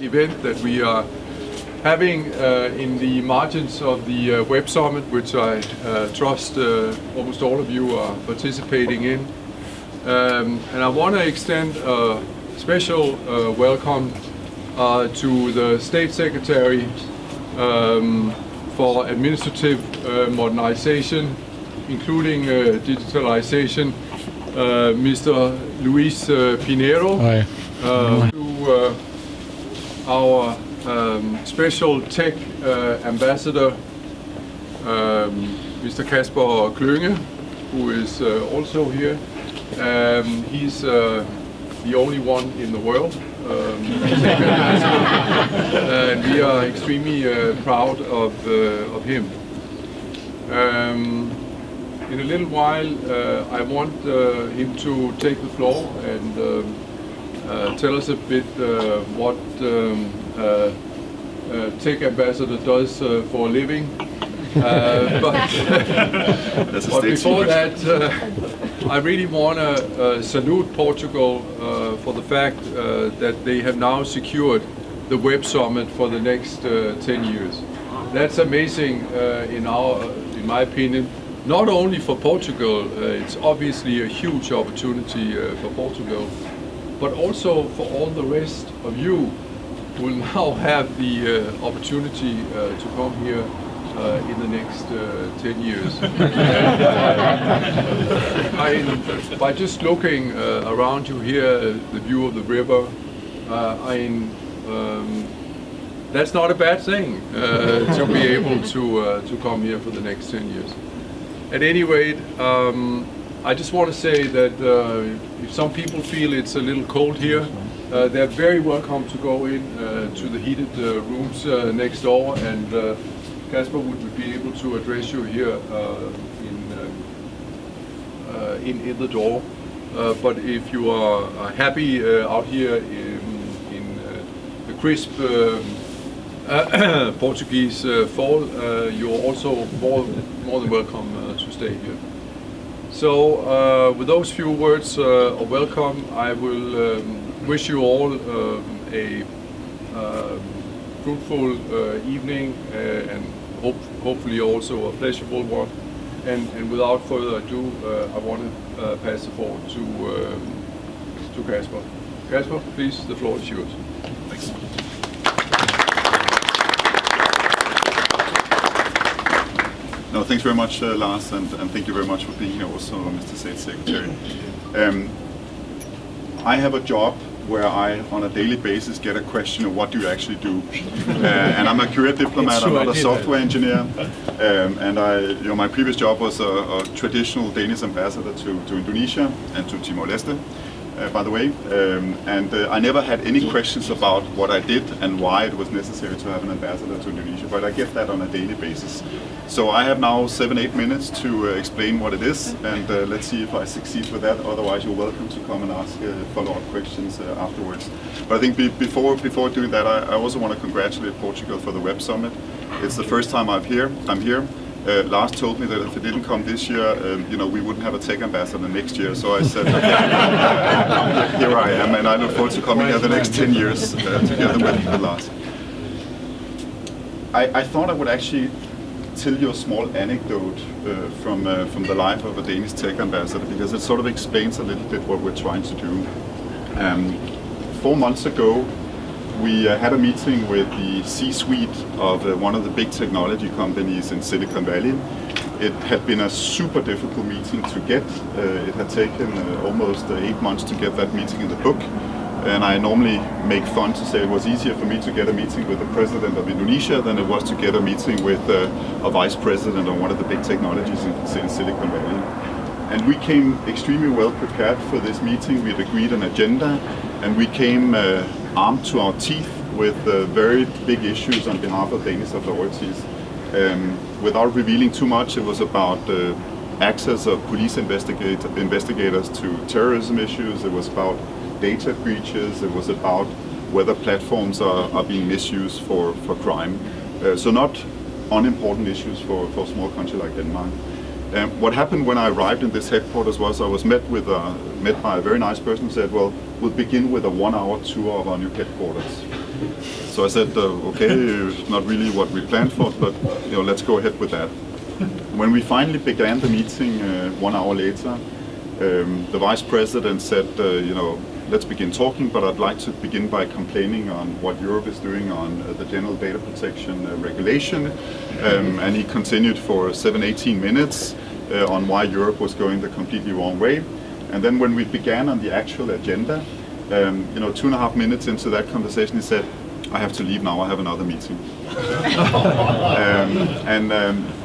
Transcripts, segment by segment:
event that we are having in the margins of the Web Summit, which I trust almost all of you are participating in. And I want to extend a special welcome to the State Secretary for Administrative Modernization, including digitalization, Mr. Luis Pinheiro, to our special tech ambassador, Mr. Kasper Klynge, who is also here. He's the only one in the world, and we are extremely proud of him. In a little while, I want him to take the floor and tell us a bit what tech ambassador does for a living. But before that, I really want to salute Portugal for the fact that they have now secured the Web Summit for the next 10 years. That's amazing in my opinion. Not only for Portugal, it's obviously a huge opportunity for Portugal, but also for all the rest of you who will now have the opportunity to come here in the next 10 years. By just looking around you here, the view of the river, that's not a bad thing to be able to come here for the next 10 years. At any rate, I just want to say that if some people feel it's a little cold here, they're very welcome to go in to the heated rooms next door, and Kasper would be able to address you here in the door. But if you are happy out here in the crisp Portuguese fall, you're also more than welcome to stay here. So with those few words of welcome, I will wish you all a fruitful evening and hopefully also a pleasurable one. And without further ado, I want to pass the floor to Kasper. Kasper, please, the floor is yours. Thanks. No, thanks very much, Lars, and thank you very much for being here also, Mr. State Secretary. I have a job where I, on a daily basis, get a question of what do you actually do? And I'm a career diplomat, I'm not a software engineer, and my previous job was a traditional Danish ambassador to Indonesia and to Timor-Leste. By the way, and I never had any questions about what I did and why it was necessary to have an ambassador to Indonesia, but I get that on a daily basis. So I have now 7-8 minutes to explain what it is, and let's see if I succeed with that. Otherwise, you're welcome to come and ask follow-up questions afterwards. But I think before doing that, I also want to congratulate Portugal for the Web Summit. It's the first time I'm here. Lars told me that if it didn't come this year, we wouldn't have a tech ambassador next year. So I said, here I am, and I look forward to coming here the next 10 years together with Lars. I thought I would actually tell you a small anecdote from the life of a Danish tech ambassador, because it sort of explains a little bit what we're trying to do. 4 months ago, we had a meeting with the C-suite of one of the big technology companies in Silicon Valley. It had been a super difficult meeting to get. It had taken almost 8 months to get that meeting in the book. And I normally make fun to say it was easier for me to get a meeting with the president of Indonesia than it was to get a meeting with a vice president of one of the big technologies in Silicon Valley. And we came extremely well prepared for this meeting. We had agreed an agenda, and we came armed to our teeth with very big issues on behalf of Danish authorities. Without revealing too much, it was about access of police investigators to terrorism issues. It was about data breaches. It was about whether platforms are being misused for crime. So not unimportant issues for a small country like Denmark. What happened when I arrived in this headquarters was I was met by a very nice person who said, well, we'll begin with a 1-hour tour of our new headquarters. So I said, okay, it's not really what we planned for, but let's go ahead with that. When we finally began the meeting 1 hour later, the vice president said, let's begin talking, but I'd like to begin by complaining on what Europe is doing on the general data protection regulation. And he continued for 18 minutes on why Europe was going the completely wrong way. And then when we began on the actual agenda, 2.5 minutes into that conversation, he said, I have to leave now, I have another meeting. I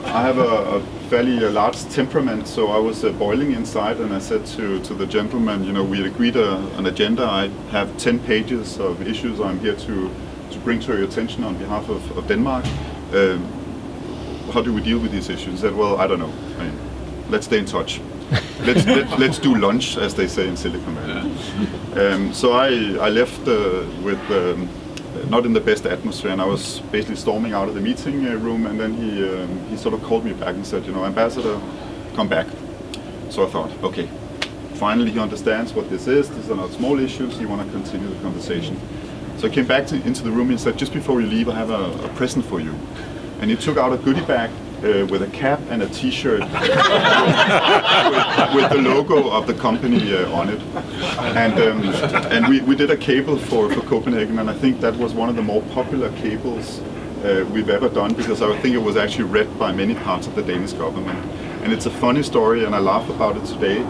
have a fairly large temperament, so I was boiling inside, and I said to the gentleman, we had agreed an agenda. I have 10 pages of issues I'm here to bring to your attention on behalf of Denmark. How do we deal with these issues? He said, well, I don't know. Let's stay in touch. Let's do lunch, as they say in Silicon Valley. So I left with not in the best atmosphere, and I was basically storming out of the meeting room, and then he sort of called me back and said, Ambassador, come back. So I thought, okay, finally he understands what this is. These are not small issues. You want to continue the conversation. So I came back into the room and said, just before you leave, I have a present for you. And he took out a goodie bag with a cap and a T-shirt with the logo of the company on it. And we did a cable for Copenhagen, and I think that was one of the more popular cables we've ever done, because I think it was actually read by many parts of the Danish government. And it's a funny story, and I laugh about it today,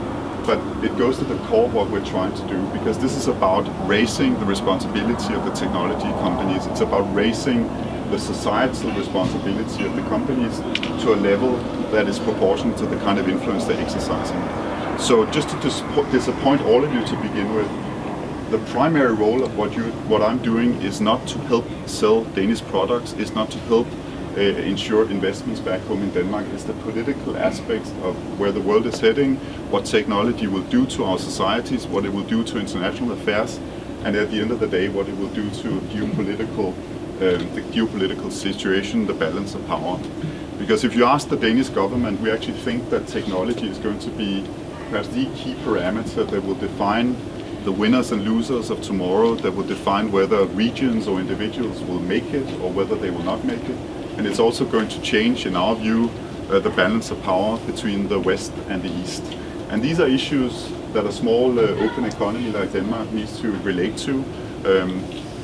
but it goes to the core of what we're trying to do, because this is about raising the responsibility of the technology companies. It's about raising the societal responsibility of the companies to a level that is proportional to the kind of influence they're exercising. So just to disappoint all of you to begin with, the primary role of what I'm doing is not to help sell Danish products, is not to help ensure investments back home in Denmark. It's the political aspects of where the world is heading, what technology will do to our societies, what it will do to international affairs, and at the end of the day, what it will do to the geopolitical situation, the balance of power. Because if you ask the Danish government, we actually think that technology is going to be perhaps the key parameter that will define the winners and losers of tomorrow, that will define whether regions or individuals will make it or whether they will not make it. And it's also going to change, in our view, the balance of power between the West and the East. And these are issues that a small open economy like Denmark needs to relate to.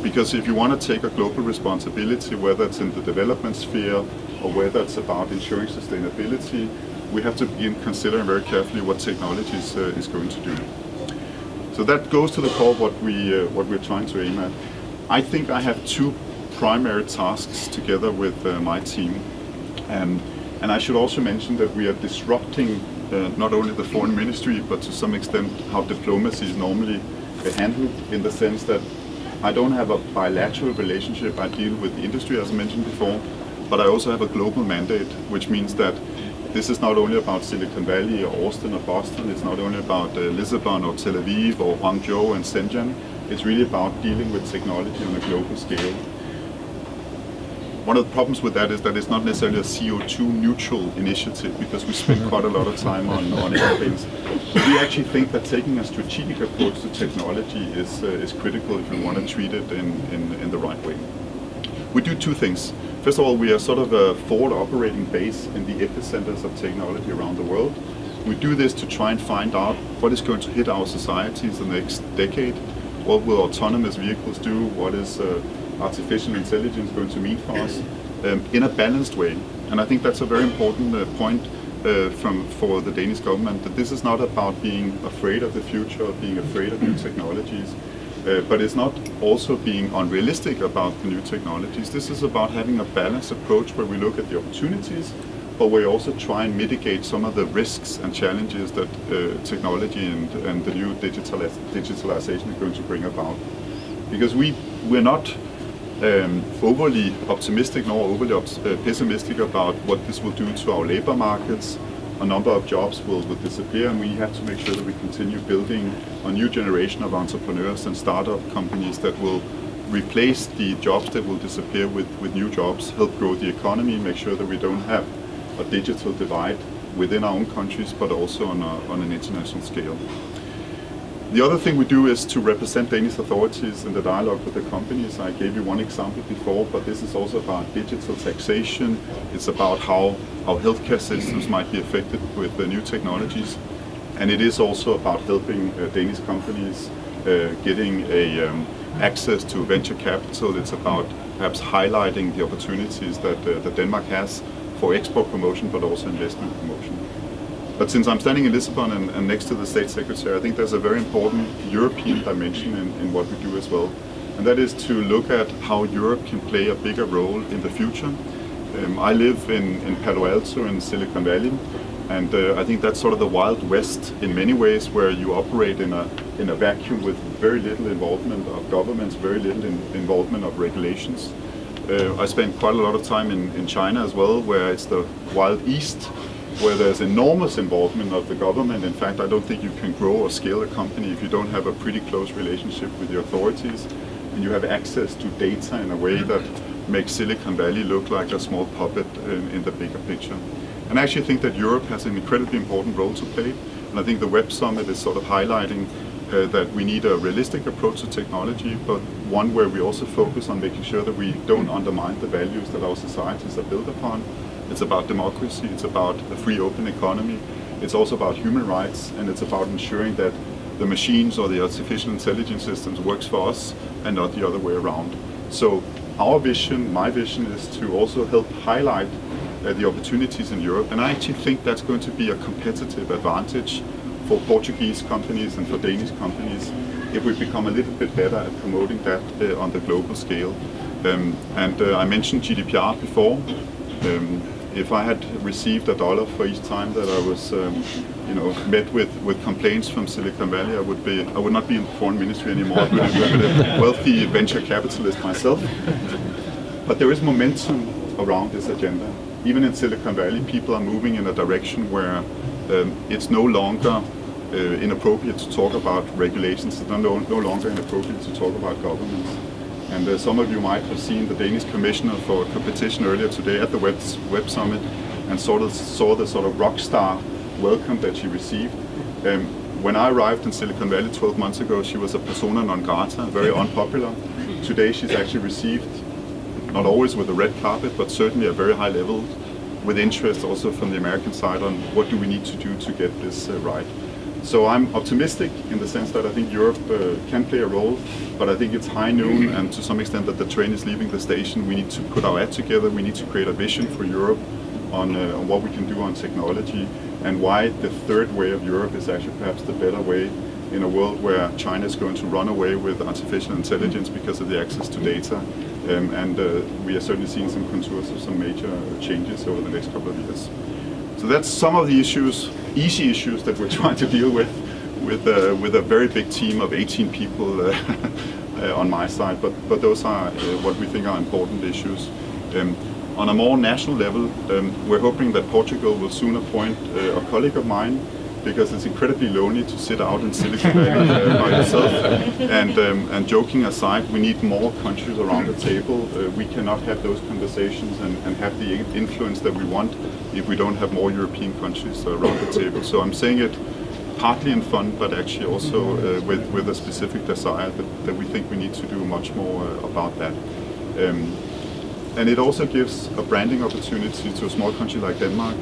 Because if you want to take a global responsibility, whether it's in the development sphere or whether it's about ensuring sustainability, we have to begin considering very carefully what technology is going to do. So that goes to the core of what we're trying to aim at. I think I have two primary tasks together with my team, and I should also mention that we are disrupting not only the foreign ministry, but to some extent how diplomacy is normally handled, in the sense that I don't have a bilateral relationship. I deal with the industry, as I mentioned before, but I also have a global mandate, which means that this is not only about Silicon Valley or Austin or Boston, it's not only about Lisbon or Tel Aviv or Guangzhou and Shenzhen, it's really about dealing with technology on a global scale. One of the problems with that is that it's not necessarily a CO2 neutral initiative, because we spend quite a lot of time on airplanes. But we actually think that taking a strategic approach to technology is critical if we want to treat it in the right way. We do two things. First of all, we are sort of a forward operating base in the epicenters of technology around the world. We do this to try and find out what is going to hit our societies in the next decade. What will autonomous vehicles do? What is artificial intelligence going to mean for us in a balanced way? And I think that's a very important point for the Danish government, that this is not about being afraid of the future, or being afraid of new technologies, but it's not also being unrealistic about the new technologies. This is about having a balanced approach where we look at the opportunities, but we also try and mitigate some of the risks and challenges that technology and the new digitalization is going to bring about. Because we're not overly optimistic nor overly pessimistic about what this will do to our labor markets. A number of jobs will disappear, and we have to make sure that we continue building a new generation of entrepreneurs and startup companies that will replace the jobs that will disappear with new jobs, help grow the economy, make sure that we don't have a digital divide within our own countries, but also on an international scale. The other thing we do is to represent Danish authorities in the dialogue with the companies. I gave you one example before, but this is also about digital taxation. It's about how our healthcare systems might be affected with the new technologies. And it is also about helping Danish companies getting access to venture capital. It's about perhaps highlighting the opportunities that Denmark has for export promotion, but also investment promotion. But since I'm standing in Lisbon and next to the State Secretary, I think there's a very important European dimension in what we do as well. And that is to look at how Europe can play a bigger role in the future. I live in Palo Alto in Silicon Valley, and I think that's sort of the Wild West in many ways, where you operate in a vacuum with very little involvement of governments, very little involvement of regulations. I spent quite a lot of time in China as well, where it's the Wild East, where there's enormous involvement of the government. In fact, I don't think you can grow or scale a company if you don't have a pretty close relationship with the authorities, and you have access to data in a way that makes Silicon Valley look like a small puppet in the bigger picture. And I actually think that Europe has an incredibly important role to play, and I think the Web Summit is sort of highlighting that we need a realistic approach to technology, but one where we also focus on making sure that we don't undermine the values that our societies are built upon. It's about democracy, it's about a free open economy, it's also about human rights, and it's about ensuring that the machines or the artificial intelligence systems works for us and not the other way around. So our vision, my vision, is to also help highlight the opportunities in Europe, and I actually think that's going to be a competitive advantage for Portuguese companies and for Danish companies if we become a little bit better at promoting that on the global scale. I mentioned GDPR before. If I had received $1 for each time that I was, met with complaints from Silicon Valley, I would not be in the foreign ministry anymore. I would be a wealthy venture capitalist myself. But there is momentum around this agenda. Even in Silicon Valley, people are moving in a direction where it's no longer inappropriate to talk about regulations. It's no longer inappropriate to talk about governments. And some of you might have seen the Danish Commissioner for Competition earlier today at the Web Summit, and saw the sort of rock star welcome that she received. When I arrived in Silicon Valley 12 months ago, she was a persona non grata, very unpopular. Today she's actually received, not always with a red carpet, but certainly at very high level, with interest also from the American side on what do we need to do to get this right. So I'm optimistic in the sense that I think Europe can play a role, but I think it's high noon, and to some extent that the train is leaving the station. We need to put our act together. We need to create a vision for Europe on what we can do on technology, and why the third way of Europe is actually perhaps the better way in a world where China is going to run away with artificial intelligence because of the access to data. We are certainly seeing some contours of some major changes over the next couple of years. So that's some of the issues, easy issues, that we're trying to deal with a very big team of 18 people on my side. But those are what we think are important issues. On a more national level, we're hoping that Portugal will soon appoint a colleague of mine, because it's incredibly lonely to sit out in Silicon Valley by yourself. And joking aside, we need more countries around the table. We cannot have those conversations and have the influence that we want if we don't have more European countries around the table. So I'm saying it partly in fun, but actually also with a specific desire that we think we need to do much more about that. And it also gives a branding opportunity to a small country like Denmark.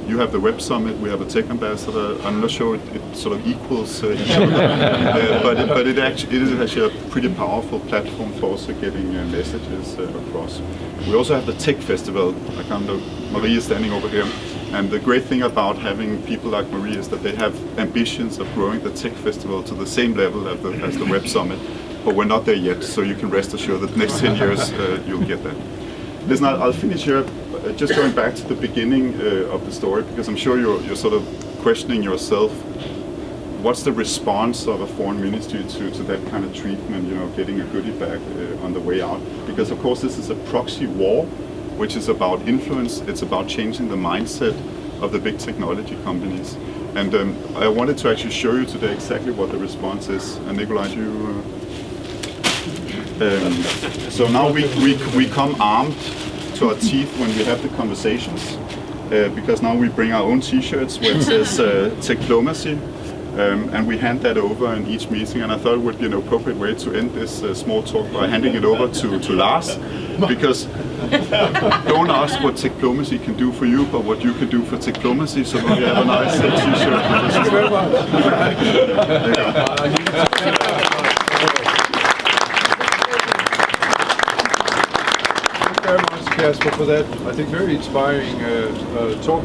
You have the Web Summit, we have a tech ambassador. I'm not sure it sort of equals each other, but it is actually a pretty powerful platform for also getting messages across. We also have the Tech Festival. I can't look, Marie is standing over here. And the great thing about having people like Marie is that they have ambitions of growing the Tech Festival to the same level as the Web Summit. But we're not there yet, so you can rest assured that the next 10 years you'll get there. Listen, I'll finish here, just going back to the beginning of the story, because I'm sure you're sort of questioning yourself, what's the response of a foreign ministry to that kind of treatment, getting a goodie bag on the way out? Because of course this is a proxy war, which is about influence, it's about changing the mindset of the big technology companies. And I wanted to actually show you today exactly what the response is. And Nikolai, you... so now we come armed to our teeth when we have the conversations, because now we bring our own T-shirts where it says Techplomacy. And we hand that over in each meeting, and I thought it would be an appropriate way to end this small talk by handing it over to Lars, because don't ask what Techplomacy can do for you, but what you can do for Techplomacy. So maybe have a nice t-shirt. Thank you very much. Thank you very much, Kasper, for that, I think, very inspiring talk.